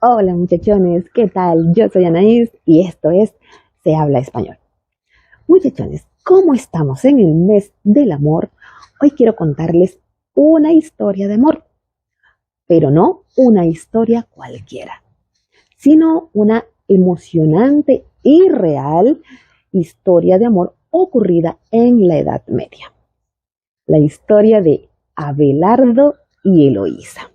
Hola muchachones, ¿qué tal? Yo soy Anaís y esto es Se Habla Español. Muchachones, ¿cómo estamos en el mes del amor? Hoy quiero contarles una historia de amor, pero no una historia cualquiera, sino una emocionante y real historia de amor ocurrida en la Edad Media. La historia de Abelardo y Eloísa.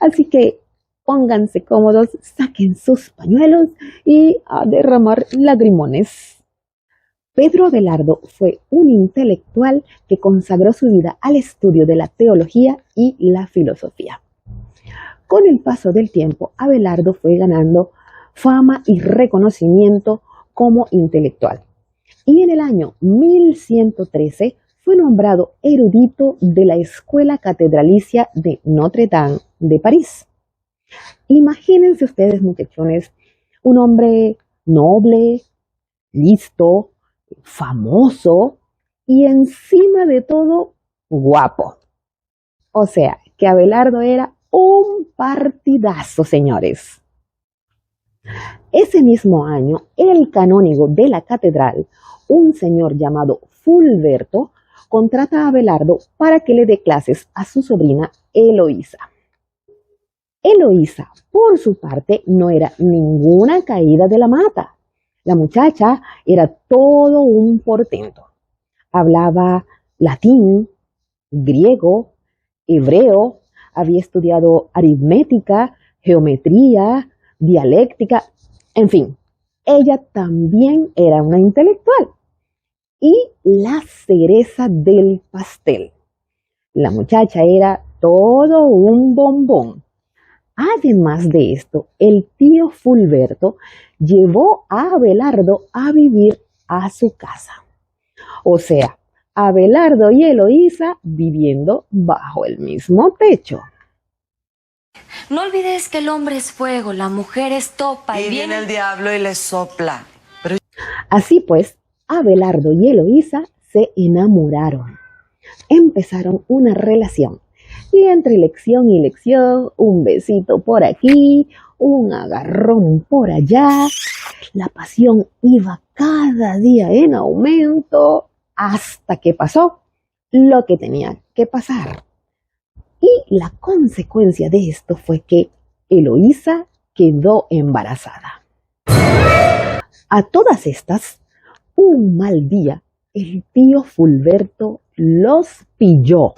Así que pónganse cómodos, saquen sus pañuelos y a derramar lagrimones. Pedro Abelardo fue un intelectual que consagró su vida al estudio de la teología y la filosofía. Con el paso del tiempo, Abelardo fue ganando fama y reconocimiento como intelectual. Y en el año 1113 fue nombrado erudito de la Escuela Catedralicia de Notre Dame de París. Imagínense ustedes, muchachones, un hombre noble, listo, famoso y encima de todo guapo. O sea, que Abelardo era un partidazo, señores. Ese mismo año, el canónigo de la catedral, un señor llamado Fulberto, contrata a Abelardo para que le dé clases a su sobrina Eloísa. Eloísa, por su parte, no era ninguna caída de la mata. La muchacha era todo un portento. Hablaba latín, griego, hebreo, había estudiado aritmética, geometría, dialéctica, en fin, ella también era una intelectual. Y la cereza del pastel. La muchacha era todo un bombón. Además de esto, el tío Fulberto llevó a Abelardo a vivir a su casa. O sea, Abelardo y Eloísa viviendo bajo el mismo techo. No olvides que el hombre es fuego, la mujer es topa. Y viene el diablo y le sopla. Así pues, Abelardo y Eloísa se enamoraron. Empezaron una relación. Y entre lección y lección, un besito por aquí, un agarrón por allá. La pasión iba cada día en aumento hasta que pasó lo que tenía que pasar. Y la consecuencia de esto fue que Eloísa quedó embarazada. A todas estas, un mal día, el tío Fulberto los pilló.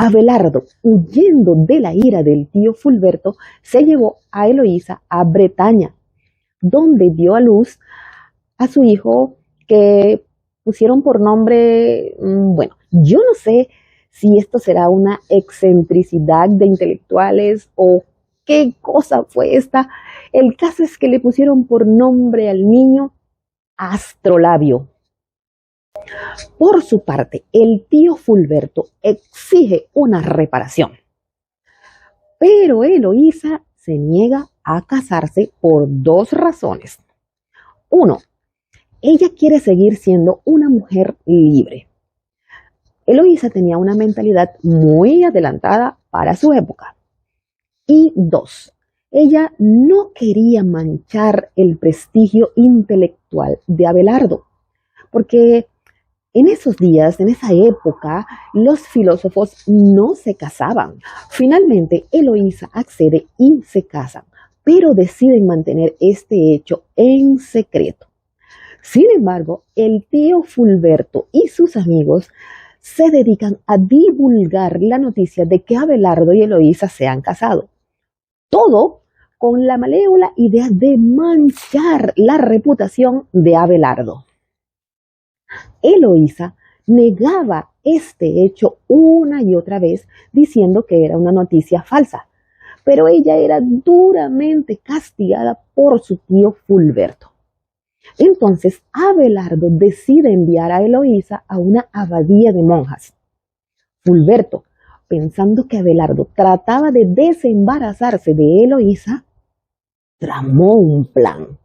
Abelardo, huyendo de la ira del tío Fulberto, se llevó a Eloísa a Bretaña, donde dio a luz a su hijo que pusieron por nombre, bueno, yo no sé si esto será una excentricidad de intelectuales o qué cosa fue esta. El caso es que le pusieron por nombre al niño Astrolabio. Por su parte, el tío Fulberto exige una reparación, pero Eloísa se niega a casarse por dos razones. Uno, ella quiere seguir siendo una mujer libre. Eloísa tenía una mentalidad muy adelantada para su época. Y dos, ella no quería manchar el prestigio intelectual de Abelardo, porque en esos días, en esa época, los filósofos no se casaban. Finalmente, Eloísa accede y se casan, pero deciden mantener este hecho en secreto. Sin embargo, el tío Fulberto y sus amigos se dedican a divulgar la noticia de que Abelardo y Eloísa se han casado. Todo con la malévola idea de manchar la reputación de Abelardo. Eloísa negaba este hecho una y otra vez, diciendo que era una noticia falsa, pero ella era duramente castigada por su tío Fulberto. Entonces Abelardo decide enviar a Eloísa a una abadía de monjas. Fulberto, pensando que Abelardo trataba de desembarazarse de Eloísa, tramó un plan.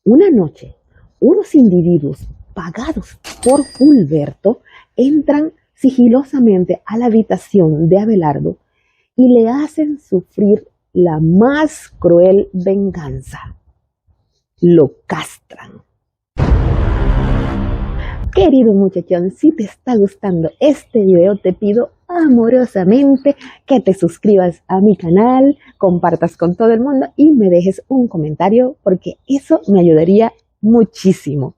Una noche, unos individuos pagados por Fulberto entran sigilosamente a la habitación de Abelardo y le hacen sufrir la más cruel venganza. Lo castran. Querido muchachón, si te está gustando este video, te pido amorosamente que te suscribas a mi canal, compartas con todo el mundo y me dejes un comentario porque eso me ayudaría muchísimo.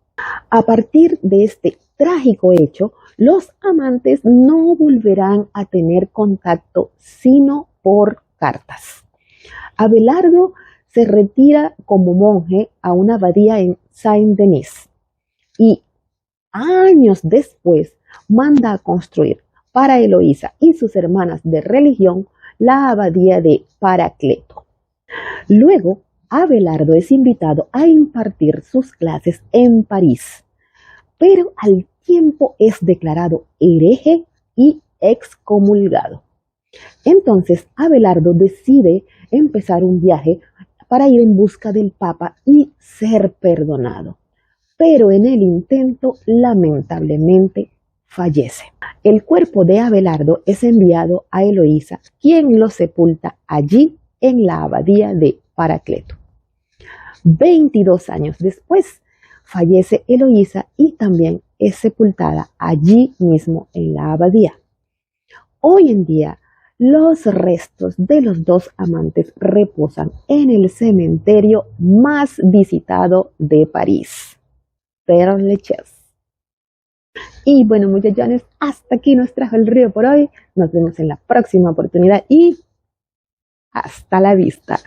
A partir de este trágico hecho, los amantes no volverán a tener contacto sino por cartas. Abelardo se retira como monje a una abadía en Saint-Denis y años después manda a construir para Eloísa y sus hermanas de religión la abadía de Paracleto. Luego, Abelardo es invitado a impartir sus clases en París, pero al tiempo es declarado hereje y excomulgado. Entonces, Abelardo decide empezar un viaje para ir en busca del Papa y ser perdonado. Pero en el intento, lamentablemente, fallece. El cuerpo de Abelardo es enviado a Eloísa, quien lo sepulta allí en la abadía de Paracleto. 22 años después, fallece Eloísa y también es sepultada allí mismo en la abadía. Hoy en día, los restos de los dos amantes reposan en el cementerio más visitado de París, Père Lachaise. Y bueno, muchachones, hasta aquí nos trajo el río por hoy. Nos vemos en la próxima oportunidad y hasta la vista.